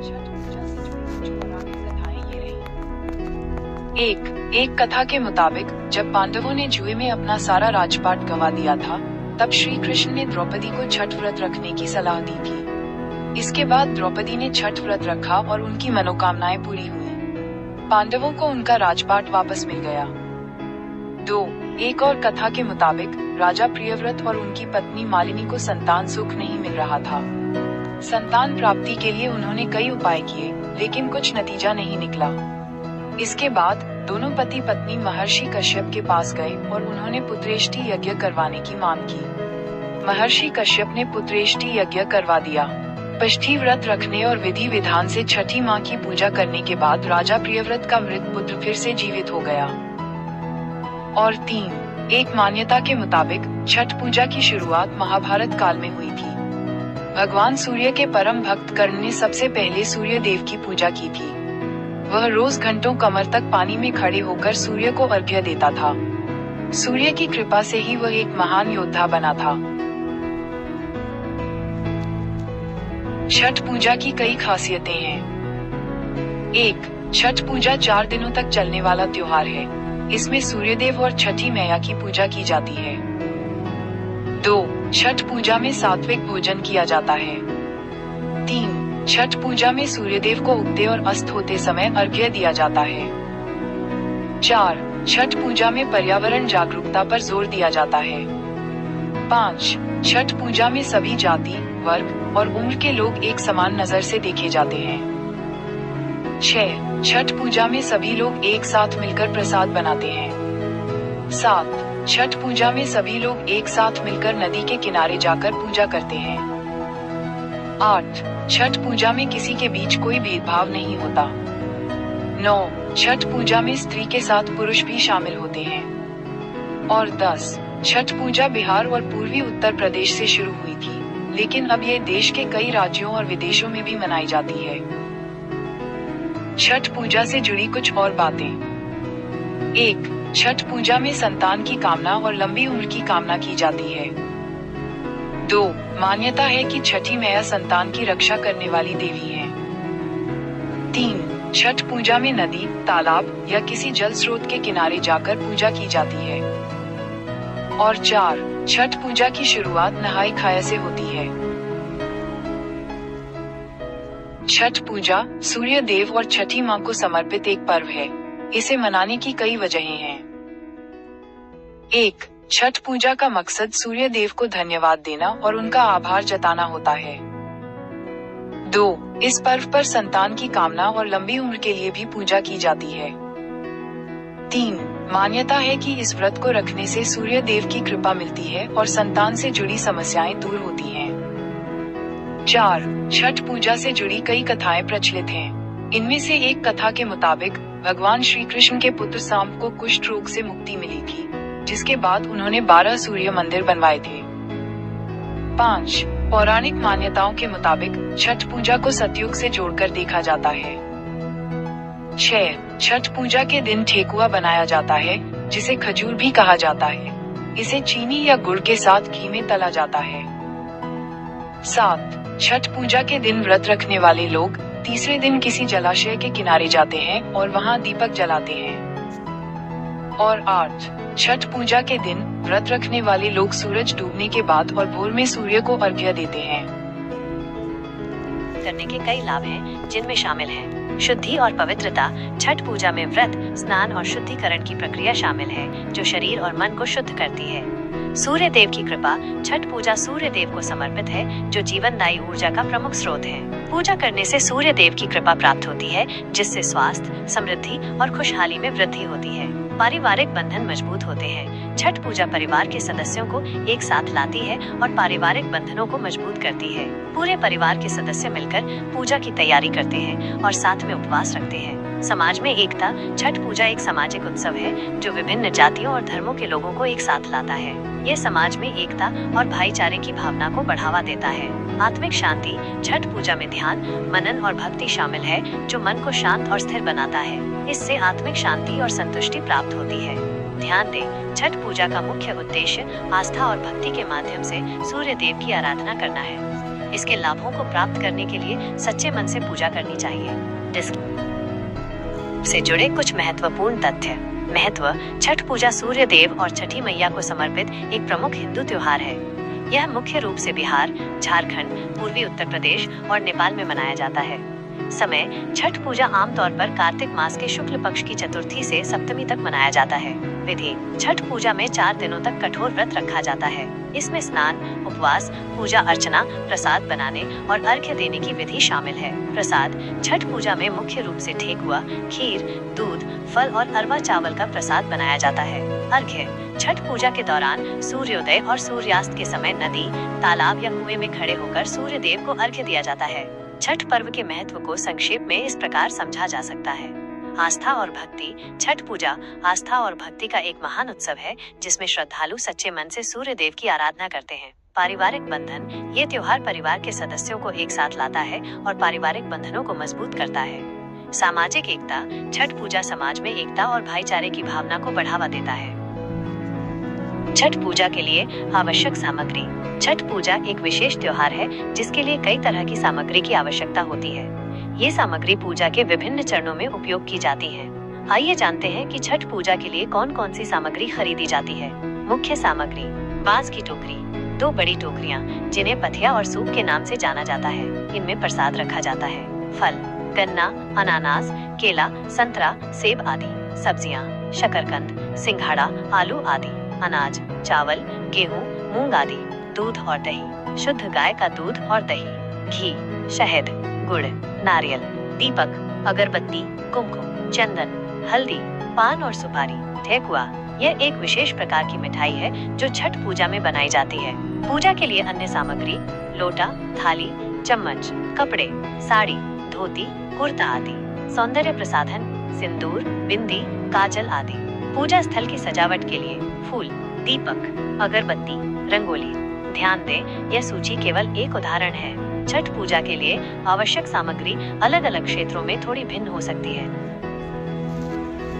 छठ पूजा से जुड़ी कुछ पौराणिक कथाएं ये रही। एक कथा के मुताबिक जब पांडवों ने जुए में अपना सारा राजपाट गंवा दिया था, तब श्री कृष्ण ने द्रौपदी को छठ व्रत रखने की सलाह दी थी। इसके बाद द्रौपदी ने छठ व्रत रखा और उनकी मनोकामनाएं पूरी हुई। पांडवों को उनका राजपाट वापस मिल गया। 2. एक और कथा के मुताबिक राजा प्रियव्रत और उनकी पत्नी मालिनी को संतान सुख नहीं मिल रहा था। संतान प्राप्ति के लिए उन्होंने कई उपाय किए, लेकिन कुछ नतीजा नहीं निकला। इसके बाद दोनों पति पत्नी महर्षि कश्यप के पास गए और उन्होंने पुत्रेष्टि यज्ञ करवाने की मांग की। महर्षि कश्यप ने पुत्रेष्टि यज्ञ करवा दिया। षष्ठी व्रत रखने और विधि विधान से छठी माँ की पूजा करने के बाद राजा प्रियव्रत का मृत पुत्र फिर से जीवित हो गया। और 3. एक मान्यता के मुताबिक छठ पूजा की शुरुआत महाभारत काल में हुई थी। भगवान सूर्य के परम भक्त कर्ण ने सबसे पहले सूर्य देव की पूजा की थी। वह रोज घंटों कमर तक पानी में खड़े होकर सूर्य को अर्घ्य देता था। सूर्य की कृपा से ही वह एक महान योद्धा बना था। छठ पूजा की कई खासियतें हैं। 1. छठ पूजा 4 दिनों तक चलने वाला त्योहार है। इसमें सूर्यदेव और छठी मैया की पूजा की जाती है। 2. छठ पूजा में सात्विक भोजन किया जाता है। 3. छठ पूजा में सूर्यदेव को उगते और अस्त होते समय अर्घ्य दिया जाता है। 4. छठ पूजा में पर्यावरण जागरूकता पर जोर दिया जाता है। 5. छठ पूजा में सभी जाति, वर्ग और उम्र के लोग एक समान नजर से देखे जाते हैं। 6. छठ पूजा में सभी लोग एक साथ मिलकर प्रसाद बनाते हैं। 7. छठ पूजा में सभी लोग एक साथ मिलकर नदी के किनारे जाकर पूजा करते हैं। 8. छठ पूजा में किसी के बीच कोई भेदभाव नहीं होता। 9. छठ पूजा में स्त्री के साथ पुरुष भी शामिल होते हैं। और 10. छठ पूजा बिहार और पूर्वी उत्तर प्रदेश से शुरू हुई थी, लेकिन अब ये देश के कई राज्यों और विदेशों में भी मनाई जाती है। छठ पूजा से जुड़ी कुछ और बातें। 1. छठ पूजा में संतान की कामना और लंबी उम्र की कामना की जाती है। 2. मान्यता है कि छठी मैया संतान की रक्षा करने वाली देवी है। 3. छठ पूजा में नदी, तालाब या किसी जल स्रोत के किनारे जाकर पूजा की जाती है। और 4. छठ पूजा की शुरुआत नहाय खाया से होती है। छठ पूजा सूर्य देव और छठी माँ को समर्पित एक पर्व है। इसे मनाने की कई वजहें हैं। 1. छठ पूजा का मकसद सूर्य देव को धन्यवाद देना और उनका आभार जताना होता है। 2. इस पर्व पर संतान की कामना और लंबी उम्र के लिए भी पूजा की जाती है। 3. मान्यता है कि इस व्रत को रखने से सूर्य देव की कृपा मिलती है और संतान से जुड़ी समस्याएं दूर होती हैं। 4. छठ पूजा से जुड़ी कई कथाएं प्रचलित हैं। इनमें से एक कथा के मुताबिक भगवान श्री कृष्ण के पुत्र सांब को कुष्ठ रोग से मुक्ति मिली थी, जिसके बाद उन्होंने 12 सूर्य मंदिर बनवाए थे। 5. पौराणिक मान्यताओं के मुताबिक छठ पूजा को सतयुग से जोड़कर देखा जाता है। 6. छठ पूजा के दिन ठेकुआ बनाया जाता है, जिसे खजूर भी कहा जाता है। इसे चीनी या गुड़ के साथ घी में तला जाता है। 7. छठ पूजा के दिन व्रत रखने वाले लोग तीसरे दिन किसी जलाशय के किनारे जाते हैं और वहां दीपक जलाते हैं। और 8. छठ पूजा के दिन व्रत रखने वाले लोग सूरज डूबने के बाद और भोर में सूर्य को अर्घ्य देते हैं। करने के कई लाभ हैं, जिनमें शामिल है शुद्धि और पवित्रता। छठ पूजा में व्रत, स्नान और शुद्धिकरण की प्रक्रिया शामिल है, जो शरीर और मन को शुद्ध करती है। सूर्य देव की कृपा। छठ पूजा सूर्य देव को समर्पित है, जो जीवनदायी ऊर्जा का प्रमुख स्रोत है। पूजा करने से सूर्य देव की कृपा प्राप्त होती है, जिससे स्वास्थ्य, समृद्धि और खुशहाली में वृद्धि होती है। पारिवारिक बंधन मजबूत होते हैं। छठ पूजा परिवार के सदस्यों को एक साथ लाती है और पारिवारिक बंधनों को मजबूत करती है। पूरे परिवार के सदस्य मिलकर पूजा की तैयारी करते हैं और साथ में उपवास रखते हैं। समाज में एकता। छठ पूजा एक सामाजिक उत्सव है, जो विभिन्न जातियों और धर्मों के लोगों को एक साथ लाता है। ये समाज में एकता और भाईचारे की भावना को बढ़ावा देता है। आत्मिक शांति। छठ पूजा में ध्यान, मनन और भक्ति शामिल है, जो मन को शांत और स्थिर बनाता है। इससे आत्मिक शांति और संतुष्टि प्राप्त होती है। ध्यान दें, छठ पूजा का मुख्य उद्देश्य आस्था और भक्ति के माध्यम से सूर्य देव की आराधना करना है। इसके लाभों को प्राप्त करने के लिए सच्चे मन से पूजा करनी चाहिए। से जुड़े कुछ महत्वपूर्ण तथ्य। महत्व: छठ पूजा सूर्य देव और छठी मैया को समर्पित एक प्रमुख हिंदू त्योहार है। यह मुख्य रूप से बिहार, झारखंड, पूर्वी उत्तर प्रदेश और नेपाल में मनाया जाता है। समय: छठ पूजा आमतौर पर कार्तिक मास के शुक्ल पक्ष की चतुर्थी से सप्तमी तक मनाया जाता है। विधि: छठ पूजा में 4 दिनों तक कठोर व्रत रखा जाता है। इसमें स्नान, उपवास, पूजा अर्चना, प्रसाद बनाने और अर्घ्य देने की विधि शामिल है। प्रसाद: छठ पूजा में मुख्य रूप से ठेकुआ, खीर, दूध, फल और अरवा चावल का प्रसाद बनाया जाता है। अर्घ्य: छठ पूजा के दौरान सूर्योदय और सूर्यास्त के समय नदी, तालाब या कुएं में खड़े होकर सूर्य देव को अर्घ्य दिया जाता है। छठ पर्व के महत्व को संक्षेप में इस प्रकार समझा जा सकता है। आस्था और भक्ति: छठ पूजा आस्था और भक्ति का एक महान उत्सव है जिसमें श्रद्धालु सच्चे मन से सूर्य देव की आराधना करते हैं। पारिवारिक बंधन: ये त्योहार परिवार के सदस्यों को एक साथ लाता है और पारिवारिक बंधनों को मजबूत करता है। सामाजिक एकता: छठ पूजा समाज में एकता और भाईचारे की भावना को बढ़ावा देता है। छठ पूजा के लिए आवश्यक सामग्री: छठ पूजा एक विशेष त्योहार है जिसके लिए कई तरह की सामग्री की आवश्यकता होती है। ये सामग्री पूजा के विभिन्न चरणों में उपयोग की जाती है। आइए जानते हैं कि छठ पूजा के लिए कौन कौन सी सामग्री खरीदी जाती है। मुख्य सामग्री: बांस की टोकरी, 2 बड़ी टोकरियां जिन्हें पथिया और सूप के नाम से जाना जाता है। इनमें प्रसाद रखा जाता है। फल: गन्ना, अनानास, केला, संतरा, सेब आदि। सब्जियां: शकरकंद, सिंघाड़ा, आलू आदि। अनाज: चावल, गेहूं, मूंग आदि। दूध और दही: शुद्ध गाय का दूध और दही। घी, शहद, गुड़, नारियल, दीपक, अगरबत्ती, कुमकुम, चंदन, हल्दी, पान और सुपारी। ठेकुआ: यह एक विशेष प्रकार की मिठाई है जो छठ पूजा में बनाई जाती है। पूजा के लिए अन्य सामग्री: लोटा, थाली, चम्मच, कपड़े, साड़ी, धोती, कुर्ता आदि। सौंदर्य प्रसाधन: सिंदूर, बिंदी, काजल आदि। पूजा स्थल की सजावट के लिए फूल, दीपक, अगरबत्ती, रंगोली। ध्यान दें, यह सूची केवल एक उदाहरण है। छठ पूजा के लिए आवश्यक सामग्री अलग अलग क्षेत्रों में थोड़ी भिन्न हो सकती है।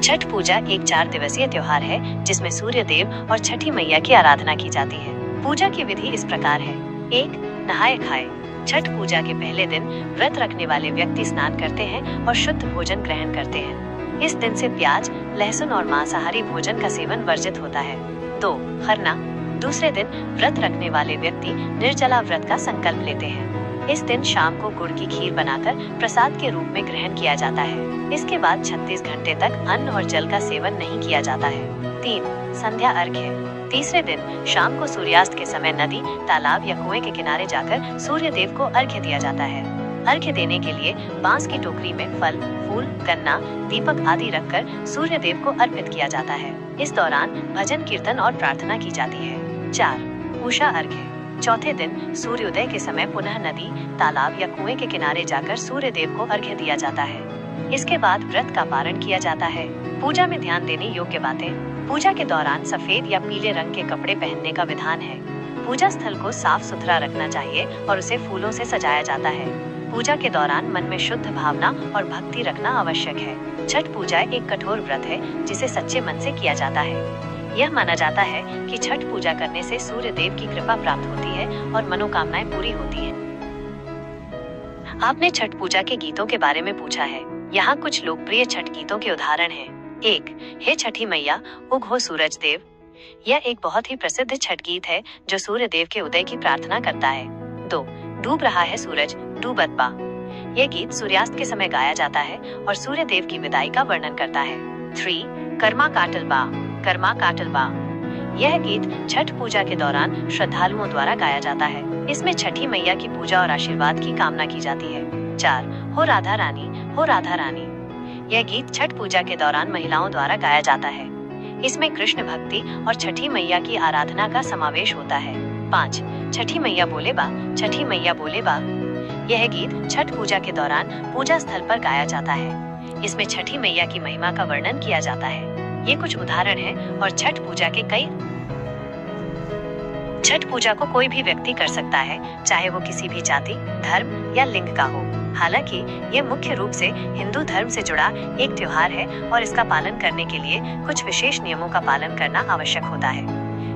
छठ पूजा एक 4 दिवसीय त्योहार है जिसमें सूर्य देव और छठी मैया की आराधना की जाती है। पूजा की विधि इस प्रकार है। 1. नहाए खाए: छठ पूजा के पहले दिन व्रत रखने वाले व्यक्ति स्नान करते हैं और शुद्ध भोजन ग्रहण करते हैं। इस दिन से प्याज, लहसुन और मांसाहारी भोजन का सेवन वर्जित होता है। 2. खरना: दूसरे दिन व्रत रखने वाले व्यक्ति निर्जला व्रत का संकल्प लेते हैं। इस दिन शाम को गुड़ की खीर बनाकर प्रसाद के रूप में ग्रहण किया जाता है। इसके बाद 36 घंटे तक अन्न और जल का सेवन नहीं किया जाता है। 3. संध्या अर्घ्य: तीसरे दिन शाम को सूर्यास्त के समय नदी, तालाब या कुएं के किनारे जाकर सूर्य देव को अर्घ्य दिया जाता है। अर्घ्य देने के लिए बांस की टोकरी में फल, फूल, गन्ना, दीपक आदि रखकर सूर्य देव को अर्पित किया जाता है। इस दौरान भजन, कीर्तन और प्रार्थना की जाती है। 4. उषा अर्घ्य: चौथे दिन सूर्योदय के समय पुनः नदी, तालाब या कुएं के किनारे जाकर सूर्य देव को अर्घ्य दिया जाता है। इसके बाद व्रत का पारण किया जाता है। पूजा में ध्यान देने योग्य बातें: पूजा के दौरान सफेद या पीले रंग के कपड़े पहनने का विधान है। पूजा स्थल को साफ सुथरा रखना चाहिए और उसे फूलों से सजाया जाता है। पूजा के दौरान मन में शुद्ध भावना और भक्ति रखना आवश्यक है। छठ पूजा एक कठोर व्रत है जिसे सच्चे मन से किया जाता है। यह माना जाता है कि छठ पूजा करने से सूर्य देव की कृपा प्राप्त होती है और मनोकामनाएं पूरी होती हैं। आपने छठ पूजा के गीतों के बारे में पूछा है। यहाँ कुछ लोकप्रिय छठ गीतों के उदाहरण हैं। 1. हे छठी मैया उग हो सूरज देव: यह एक बहुत ही प्रसिद्ध छठ गीत है जो सूर्य देव के उदय की प्रार्थना करता है। 2. डूब रहा है सूरज डूबत बा: यह गीत सूर्यास्त के समय गाया जाता है और सूर्य देव की विदाई का वर्णन करता है। 3. कर्मा काटल बा कर्मा काटल बा: यह गीत छठ पूजा के दौरान श्रद्धालुओं द्वारा गाया जाता है। इसमें छठी मैया की पूजा और आशीर्वाद की कामना की जाती है। 4. हो राधा रानी हो राधा रानी: यह गीत छठ पूजा के दौरान महिलाओं द्वारा गाया जाता है। इसमें कृष्ण भक्ति और छठी मैया की आराधना का समावेश होता है। 5. छठी मैया बोले बा छठी मैया बोले बा: यह गीत छठ पूजा के दौरान पूजा स्थल पर गाया जाता है। इसमें छठी मैया की महिमा का वर्णन किया जाता है। ये कुछ उदाहरण हैं और छठ पूजा को कोई भी व्यक्ति कर सकता है, चाहे वो किसी भी जाति, धर्म या लिंग का हो। हालांकि ये मुख्य रूप से हिंदू धर्म से जुड़ा एक त्योहार है और इसका पालन करने के लिए कुछ विशेष नियमों का पालन करना आवश्यक होता है।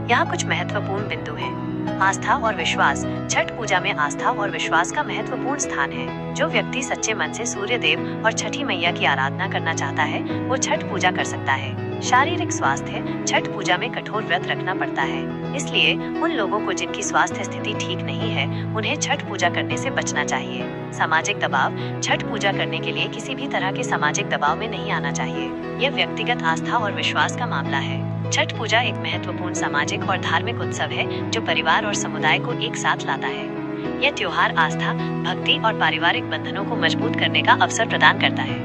यहाँ कुछ महत्वपूर्ण बिंदु हैं। आस्था और विश्वास। छठ पूजा में आस्था और विश्वास का महत्वपूर्ण स्थान है। जो व्यक्ति सच्चे मन से सूर्य देव और छठी मैया की आराधना करना चाहता है वो छठ पूजा कर सकता है। शारीरिक स्वास्थ्य। छठ पूजा में कठोर व्रत रखना पड़ता है, इसलिए उन लोगों को जिनकी स्वास्थ्य स्थिति ठीक नहीं है उन्हें छठ पूजा करने से बचना चाहिए। सामाजिक दबाव। छठ पूजा करने के लिए किसी भी तरह के सामाजिक दबाव में नहीं आना चाहिए। यह व्यक्तिगत आस्था और विश्वास का मामला है। छठ पूजा एक महत्वपूर्ण सामाजिक और धार्मिक उत्सव है जो परिवार और समुदाय को एक साथ लाता है। यह त्योहार आस्था, भक्ति और पारिवारिक बंधनों को मजबूत करने का अवसर प्रदान करता है।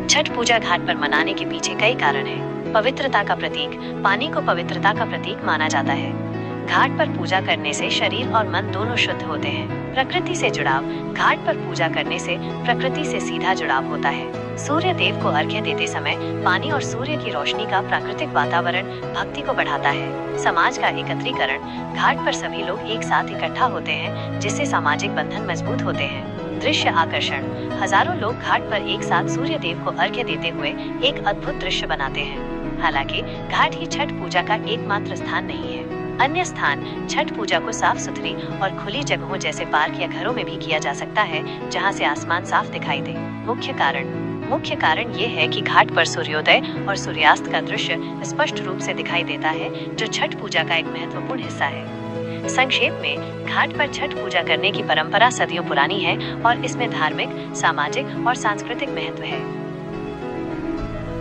छठ पूजा घाट पर मनाने के पीछे कई कारण हैं। पवित्रता का प्रतीक। पानी को पवित्रता का प्रतीक माना जाता है। घाट पर पूजा करने से शरीर और मन दोनों शुद्ध होते हैं। प्रकृति से जुड़ाव। घाट पर पूजा करने से प्रकृति से सीधा जुड़ाव होता है। सूर्य देव को अर्घ्य देते समय पानी और सूर्य की रोशनी का प्राकृतिक वातावरण भक्ति को बढ़ाता है। समाज का एकत्रीकरण। घाट पर सभी लोग एक साथ इकट्ठा होते हैं जिससे सामाजिक बंधन मजबूत होते हैं। दृश्य आकर्षण। हजारों लोग घाट पर एक साथ सूर्य देव को अर्घ्य देते हुए एक अद्भुत दृश्य बनाते हैं। हालांकि घाट ही छठ पूजा का एकमात्र स्थान नहीं है। अन्य स्थान। छठ पूजा को साफ सुथरी और खुली जगहों जैसे पार्क या घरों में भी किया जा सकता है जहां से आसमान साफ दिखाई दे। मुख्य कारण ये है कि घाट पर सूर्योदय और सूर्यास्त का दृश्य स्पष्ट रूप से दिखाई देता है जो छठ पूजा का एक महत्वपूर्ण हिस्सा है। संक्षेप में, घाट पर छठ पूजा करने की परंपरा सदियों पुरानी है और इसमें धार्मिक, सामाजिक और सांस्कृतिक महत्व है।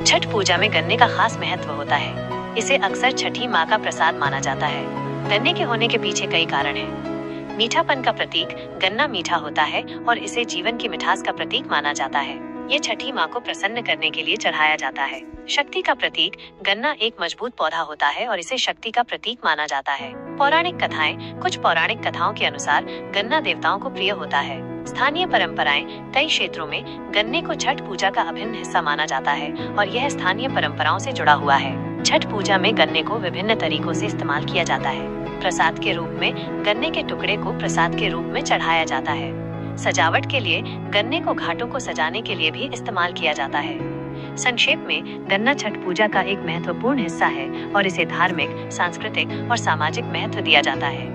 छठ पूजा में गन्ने का खास महत्व होता है। इसे अक्सर छठी माँ का प्रसाद माना जाता है। गन्ने के होने के पीछे कई कारण हैं। मीठापन का प्रतीक। गन्ना मीठा होता है और इसे जीवन की मिठास का प्रतीक माना जाता है। ये छठी माँ को प्रसन्न करने के लिए चढ़ाया जाता है। शक्ति का प्रतीक। गन्ना एक मजबूत पौधा होता है और इसे शक्ति का प्रतीक माना जाता है। पौराणिक कथाएं। कुछ पौराणिक कथाओं के अनुसार गन्ना देवताओं को प्रिय होता है। स्थानीय परंपराएं। कई क्षेत्रों में गन्ने को छठ पूजा का अभिन्न हिस्सा माना जाता है और यह स्थानीय परंपराओं से जुड़ा हुआ है। छठ पूजा में गन्ने को विभिन्न तरीकों से इस्तेमाल किया जाता है। प्रसाद के रूप में गन्ने के टुकड़े को प्रसाद के रूप में चढ़ाया जाता है। सजावट के लिए गन्ने को घाटों को सजाने के लिए भी इस्तेमाल किया जाता है। संक्षेप में, गन्ना छठ पूजा का एक महत्वपूर्ण हिस्सा है और इसे धार्मिक, सांस्कृतिक और सामाजिक महत्व दिया जाता है।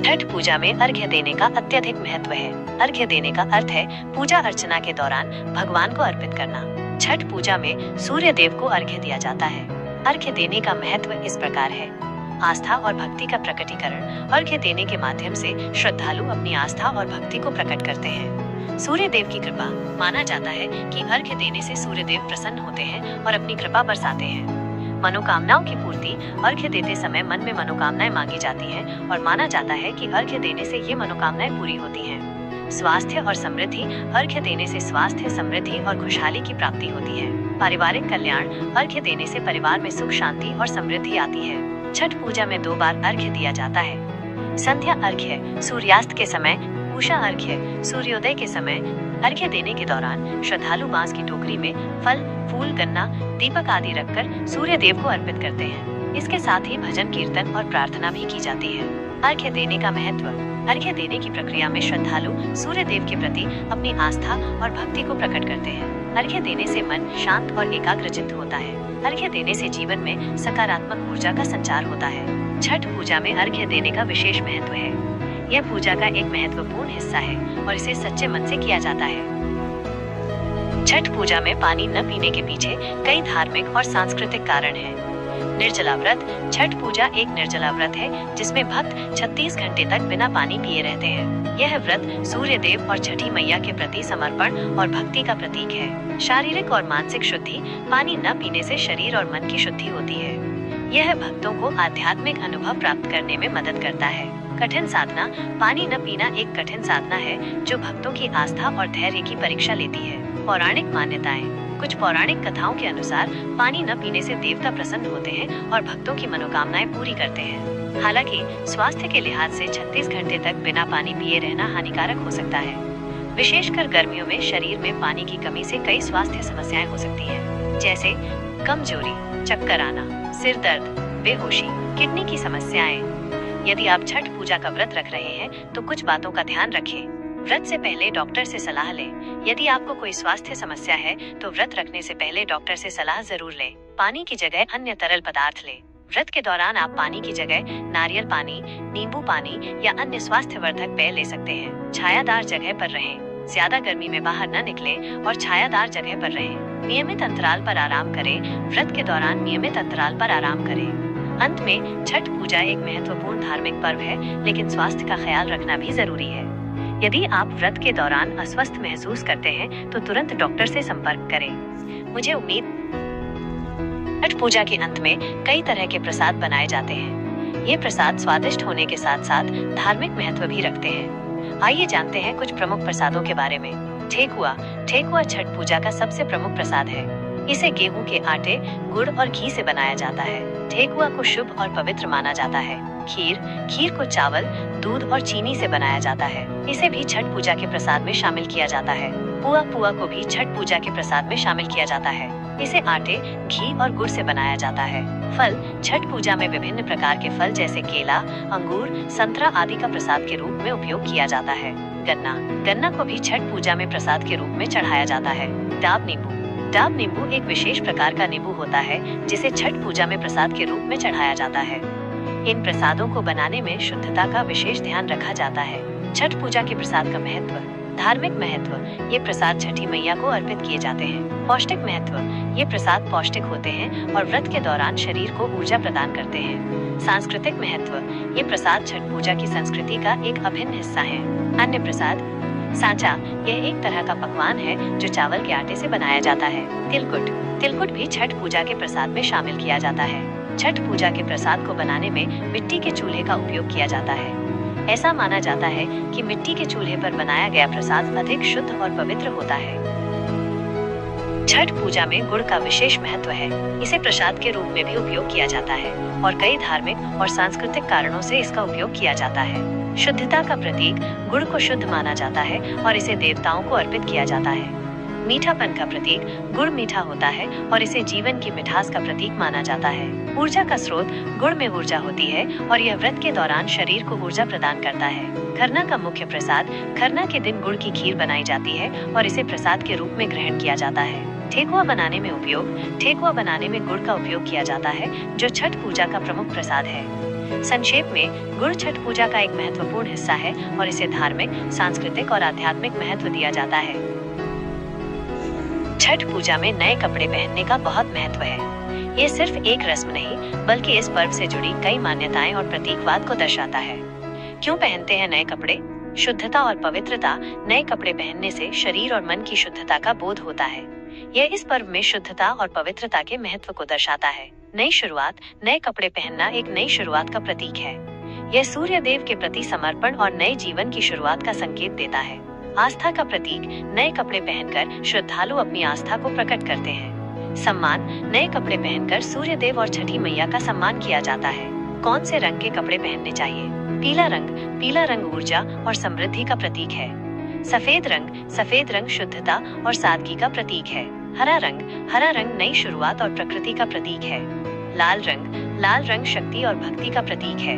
छठ पूजा में अर्घ्य देने का अत्यधिक महत्व है। अर्घ्य देने का अर्थ है पूजा अर्चना के दौरान भगवान को अर्पित करना। छठ पूजा में सूर्य देव को अर्घ्य दिया जाता है। अर्घ्य देने का महत्व इस प्रकार है। आस्था और भक्ति का प्रकटीकरण। अर्घ्य देने के माध्यम से श्रद्धालु अपनी आस्था और भक्ति को प्रकट करते हैं। सूर्य देव की कृपा। माना जाता है कि अर्घ्य देने से सूर्य देव प्रसन्न होते हैं और अपनी कृपा बरसाते हैं। मनोकामनाओं की पूर्ति। अर्घ्य देते समय मन में मनोकामनाएं मांगी जाती हैं और माना जाता है कि अर्घ्य देने से ये मनोकामनाएं पूरी होती हैं। स्वास्थ्य और समृद्धि। अर्घ्य देने से स्वास्थ्य, समृद्धि और खुशहाली की प्राप्ति होती है। पारिवारिक कल्याण। अर्घ्य देने से परिवार में सुख, शांति और समृद्धि आती है। छठ पूजा में 2 बार अर्घ्य दिया जाता है। संध्या अर्घ्य। सूर्यास्त के समय। उषा अर्घ्य। सूर्योदय के समय। अर्घ्य देने के दौरान श्रद्धालु बांस की टोकरी में फल, फूल, गन्ना, दीपक आदि रखकर सूर्य देव को अर्पित करते हैं। इसके साथ ही भजन, कीर्तन और प्रार्थना भी की जाती है। अर्घ्य देने का महत्व। अर्घ्य देने की प्रक्रिया में श्रद्धालु सूर्य देव के प्रति अपनी आस्था और भक्ति को प्रकट करते हैं। अर्घ्य देने से मन शांत और एकाग्रचित्त होता है। अर्घ्य देने से जीवन में सकारात्मक ऊर्जा का संचार होता है। छठ पूजा में अर्घ्य देने का विशेष महत्व है। यह पूजा का एक महत्वपूर्ण हिस्सा है और इसे सच्चे मन से किया जाता है। छठ पूजा में पानी न पीने के पीछे कई धार्मिक और सांस्कृतिक कारण हैं। निर्जला व्रत। छठ पूजा एक निर्जला व्रत है जिसमें भक्त 36 घंटे तक बिना पानी पिए रहते हैं। यह व्रत सूर्य देव और छठी मैया के प्रति समर्पण और भक्ति का प्रतीक है। शारीरिक और मानसिक शुद्धि। पानी न पीने से शरीर और मन की शुद्धि होती है। यह भक्तों को आध्यात्मिक अनुभव प्राप्त करने में मदद करता है। कठिन साधना। पानी न पीना एक कठिन साधना है जो भक्तों की आस्था और धैर्य की परीक्षा लेती है। पौराणिक मान्यताएं। कुछ पौराणिक कथाओं के अनुसार पानी न पीने से देवता प्रसन्न होते हैं और भक्तों की मनोकामनाएं पूरी करते हैं। हालांकि स्वास्थ्य के लिहाज से 36 घंटे तक बिना पानी पिए रहना हानिकारक हो सकता है। विशेषकर गर्मियों में शरीर में पानी की कमी से कई स्वास्थ्य समस्याएं हो सकती हैं, जैसे कमजोरी, चक्कर आना, सिर दर्द, बेहोशी, किडनी की समस्याएं। यदि आप छठ पूजा का व्रत रख रहे हैं तो कुछ बातों का ध्यान रखें। व्रत से पहले डॉक्टर से सलाह लें। यदि आपको कोई स्वास्थ्य समस्या है तो व्रत रखने से पहले डॉक्टर से सलाह जरूर लें। पानी की जगह अन्य तरल पदार्थ लें। व्रत के दौरान आप पानी की जगह नारियल पानी, नींबू पानी या अन्य स्वास्थ्यवर्धक पेय ले सकते हैं। छायादार जगह पर रहें। ज्यादा गर्मी में बाहर न निकलें और छायादार जगह पर रहें। नियमित अंतराल पर आराम करें। व्रत के दौरान नियमित अंतराल पर आराम करें। अंत में, छठ पूजा एक महत्वपूर्ण धार्मिक पर्व है, लेकिन स्वास्थ्य का ख्याल रखना भी जरूरी है। यदि आप व्रत के दौरान अस्वस्थ महसूस करते हैं तो तुरंत डॉक्टर से संपर्क करें। मुझे उम्मीद छठ पूजा के अंत में कई तरह के प्रसाद बनाए जाते हैं। ये प्रसाद स्वादिष्ट होने के साथ साथ धार्मिक महत्व भी रखते हैं। आइए जानते हैं कुछ प्रमुख प्रसादों के बारे में। ठेकुआ। ठेकुआ छठ पूजा का सबसे प्रमुख प्रसाद है। इसे गेहूं के आटे, गुड़ और घी से बनाया जाता है। ठेकुआ को शुभ और पवित्र माना जाता है। खीर। खीर को चावल, दूध और चीनी से बनाया जाता है। इसे भी छठ पूजा के प्रसाद में शामिल किया जाता है। पुआ। पुआ को भी छठ पूजा के प्रसाद में शामिल किया जाता है। इसे आटे, घी और गुड़ से बनाया जाता है। फल। छठ पूजा में विभिन्न प्रकार के फल जैसे केला, अंगूर, संतरा आदि का प्रसाद के रूप में उपयोग किया जाता है। गन्ना। गन्ना को भी छठ पूजा में प्रसाद के रूप में चढ़ाया जाता है। डाब नींबू। डाब नींबू एक विशेष प्रकार का नींबू होता है जिसे छठ पूजा में प्रसाद के रूप में चढ़ाया जाता है। इन प्रसादों को बनाने में शुद्धता का विशेष ध्यान रखा जाता है। छठ पूजा के प्रसाद का महत्व। धार्मिक महत्व। ये प्रसाद छठी मैया को अर्पित किए जाते हैं। पौष्टिक महत्व। ये प्रसाद पौष्टिक होते हैं और व्रत के दौरान शरीर को ऊर्जा प्रदान करते हैं। सांस्कृतिक महत्व। ये प्रसाद छठ पूजा की संस्कृति का एक अभिन्न हिस्सा है। अन्य प्रसाद। सांचा। यह एक तरह का पकवान है जो चावल के आटे से बनाया जाता है। तिलकुट। तिलकुट भी छठ पूजा के प्रसाद में शामिल किया जाता है। छठ पूजा के प्रसाद को बनाने में मिट्टी के चूल्हे का उपयोग किया जाता है। ऐसा माना जाता है कि मिट्टी के चूल्हे पर बनाया गया प्रसाद अधिक शुद्ध और पवित्र होता है। छठ पूजा में गुड़ का विशेष महत्व है। इसे प्रसाद के रूप में भी उपयोग किया जाता है और कई धार्मिक और सांस्कृतिक कारणों से इसका उपयोग किया जाता है। शुद्धता का प्रतीक। गुड़ को शुद्ध माना जाता है और इसे देवताओं को अर्पित किया जाता है। मीठापन का प्रतीक। गुड़ मीठा होता है और इसे जीवन की मिठास का प्रतीक माना जाता है। ऊर्जा का स्रोत। गुड़ में ऊर्जा होती है और यह व्रत के दौरान शरीर को ऊर्जा प्रदान करता है। खरना का मुख्य प्रसाद। खरना के दिन गुड़ की खीर बनाई जाती है और इसे प्रसाद के रूप में ग्रहण किया जाता है। ठेकुआ बनाने में उपयोग। ठेकुआ बनाने में गुड़ का उपयोग किया जाता है जो छठ पूजा का प्रमुख प्रसाद है। संक्षेप में, गुड़ छठ पूजा का एक महत्वपूर्ण हिस्सा है और इसे धार्मिक, सांस्कृतिक और आध्यात्मिक महत्व दिया जाता है। छठ पूजा में नए कपड़े पहनने का बहुत महत्व है। ये सिर्फ एक रस्म नहीं बल्कि इस पर्व से जुड़ी कई मान्यताएं और प्रतीकवाद को दर्शाता है। क्यों पहनते हैं नए कपड़े? शुद्धता और पवित्रता। नए कपड़े पहनने से शरीर और मन की शुद्धता का बोध होता है। यह इस पर्व में शुद्धता और पवित्रता के महत्व को दर्शाता है। नई शुरुआत। नए कपड़े पहनना एक नई शुरुआत का प्रतीक है। यह सूर्य देव के प्रति समर्पण और नए जीवन की शुरुआत का संकेत देता है। आस्था का प्रतीक। नए कपड़े पहनकर श्रद्धालु अपनी आस्था को प्रकट करते हैं। सम्मान। नए कपड़े पहनकर सूर्य देव और छठी मैया का सम्मान किया जाता है। कौन से रंग के कपड़े पहनने चाहिए? पीला रंग। पीला रंग ऊर्जा और समृद्धि का प्रतीक है। सफेद रंग। सफेद रंग शुद्धता और सादगी का प्रतीक है। हरा रंग। हरा रंग नई शुरुआत और प्रकृति का प्रतीक है। लाल रंग। लाल रंग शक्ति और भक्ति का प्रतीक है।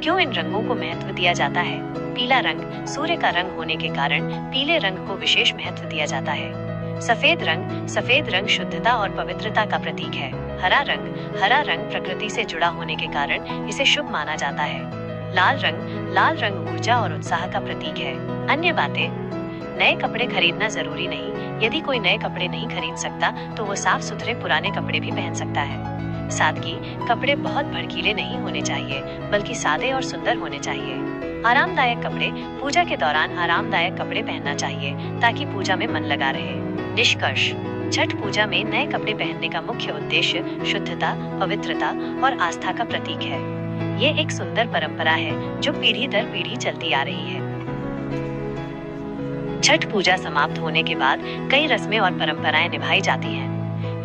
क्यों इन रंगों को महत्व दिया जाता है? पीला रंग सूर्य का रंग होने के कारण पीले रंग को विशेष महत्व दिया जाता है। सफेद रंग। सफेद रंग शुद्धता और पवित्रता का प्रतीक है। हरा रंग। हरा रंग प्रकृति से जुड़ा होने के कारण इसे शुभ माना जाता है। लाल रंग। लाल रंग ऊर्जा और उत्साह का प्रतीक है। अन्य बातें। नए कपड़े खरीदना जरूरी नहीं। यदि कोई नए कपड़े नहीं खरीद सकता तो वो साफ सुथरे पुराने कपड़े भी पहन सकता है। सादगी। कपड़े बहुत भड़कीले नहीं होने चाहिए बल्कि सादे और सुंदर होने चाहिए। आरामदायक कपड़े। पूजा के दौरान आरामदायक कपड़े पहनना चाहिए ताकि पूजा में मन लगा रहे। निष्कर्ष। छठ पूजा में नए कपड़े पहनने का मुख्य उद्देश्य शुद्धता, पवित्रता और आस्था का प्रतीक है। ये एक सुंदर परंपरा है जो पीढ़ी दर पीढ़ी चलती आ रही है। छठ पूजा समाप्त होने के बाद कई रस्में और परंपराएं निभाई जाती हैं।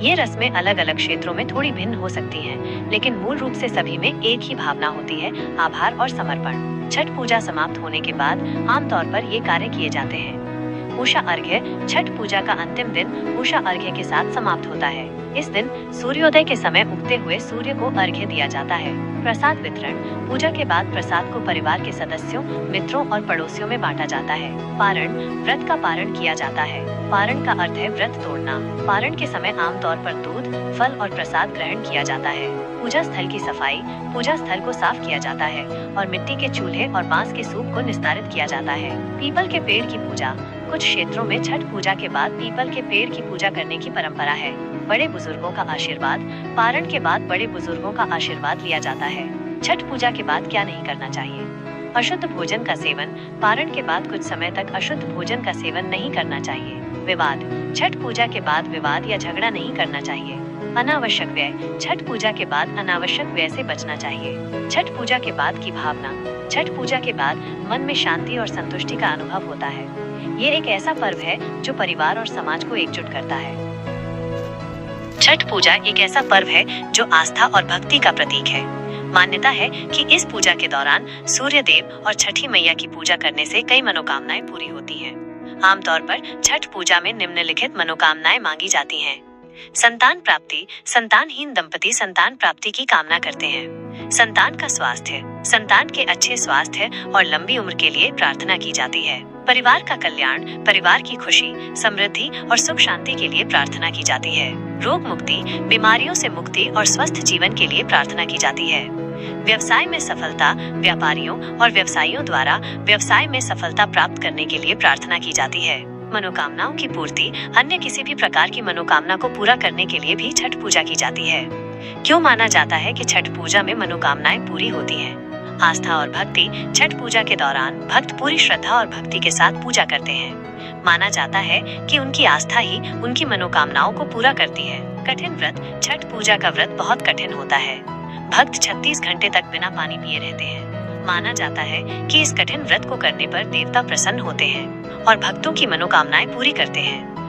ये रस्में अलग अलग क्षेत्रों में थोड़ी भिन्न हो सकती हैं, लेकिन मूल रूप से सभी में एक ही भावना होती है, आभार और समर्पण। छठ पूजा समाप्त होने के बाद आमतौर पर ये कार्य किए जाते हैं। उषा अर्घ्य छठ पूजा का अंतिम दिन उषा अर्घ्य के साथ समाप्त होता है। इस दिन सूर्योदय के समय उगते हुए सूर्य को अर्घ्य दिया जाता है। प्रसाद वितरण। पूजा के बाद प्रसाद को परिवार के सदस्यों, मित्रों और पड़ोसियों में बांटा जाता है। पारण। व्रत का पारण किया जाता है। पारण का अर्थ है व्रत तोड़ना। पारण के समय आमतौर पर दूध, फल और प्रसाद ग्रहण किया जाता है। पूजा स्थल की सफाई। पूजा स्थल को साफ किया जाता है और मिट्टी के चूल्हे और बांस के सूप को निस्तारित किया जाता है। पीपल के पेड़ की पूजा। कुछ क्षेत्रों में छठ पूजा के बाद पीपल के पेड़ की पूजा करने की परंपरा है। बड़े बुजुर्गों का आशीर्वाद। पारण के बाद बड़े बुजुर्गों का आशीर्वाद लिया जाता है। छठ पूजा के बाद क्या नहीं करना चाहिए? अशुद्ध भोजन का सेवन। पारण के बाद कुछ समय तक अशुद्ध भोजन का सेवन नहीं करना चाहिए। विवाद। छठ पूजा के बाद विवाद या झगड़ा नहीं करना चाहिए। अनावश्यक व्यय। छठ पूजा के बाद अनावश्यक व्यय से बचना चाहिए। छठ पूजा के बाद की भावना। छठ पूजा के बाद मन में शांति और संतुष्टि का अनुभव होता है। ये एक ऐसा पर्व है जो परिवार और समाज को एकजुट करता है। छठ पूजा एक ऐसा पर्व है जो आस्था और भक्ति का प्रतीक है। मान्यता है कि इस पूजा के दौरान सूर्य देव और छठी मैया की पूजा करने से कई मनोकामनाएं पूरी होती हैं। आमतौर पर छठ पूजा में निम्नलिखित मनोकामनाएं मांगी जाती हैं। संतान प्राप्ति। संतानहीन दंपति संतान प्राप्ति की कामना करते हैं। संतान का स्वास्थ्य। संतान के अच्छे स्वास्थ्य और लंबी उम्र के लिए प्रार्थना की जाती है। परिवार का कल्याण। परिवार की खुशी, समृद्धि और सुख शांति के लिए प्रार्थना की जाती है। रोग मुक्ति। बीमारियों से मुक्ति और स्वस्थ जीवन के लिए प्रार्थना की जाती है। व्यवसाय में सफलता। व्यापारियों और व्यवसायियों द्वारा व्यवसाय में सफलता प्राप्त करने के लिए प्रार्थना की जाती है। मनोकामनाओं की पूर्ति। अन्य किसी भी प्रकार की मनोकामना को पूरा करने के लिए भी छठ पूजा की जाती है। क्यों माना जाता है कि छठ पूजा में मनोकामनाएं पूरी होती हैं? आस्था और भक्ति। छठ पूजा के दौरान भक्त पूरी श्रद्धा और भक्ति के साथ पूजा करते हैं। माना जाता है कि उनकी आस्था ही उनकी मनोकामनाओं को पूरा करती है। कठिन व्रत। छठ पूजा का व्रत बहुत कठिन होता है। भक्त 36 घंटे तक बिना पानी पिए रहते हैं। माना जाता है कि इस कठिन व्रत को करने पर देवता प्रसन्न होते हैं और भक्तों की मनोकामनाएं पूरी करते हैं।